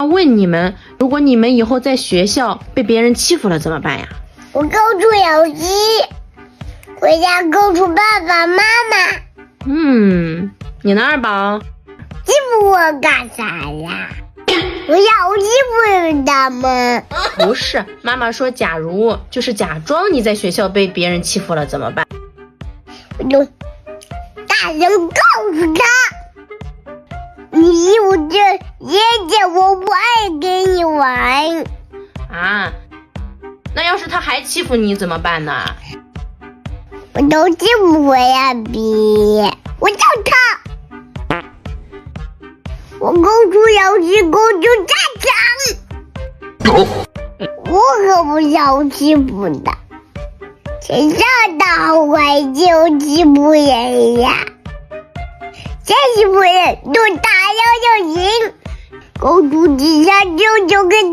问你们，如果你们以后在学校被别人欺负了怎么办呀？我告诉小鸡，回家告诉爸爸妈妈。你呢，二宝？欺负我干啥呀？我要欺负人家吗？不是，妈妈说假如就是假装你在学校被别人欺负了怎么办？我就大声告诉他，你欺负这爷爷，我不爱跟你玩。啊，那要是他还欺负你怎么办呢？我都欺负我呀，我叫他，我公主要是公主战场，我可不要欺负的，谁上当坏就欺负人呀，谁欺负人就打要就赢，公主底下就跟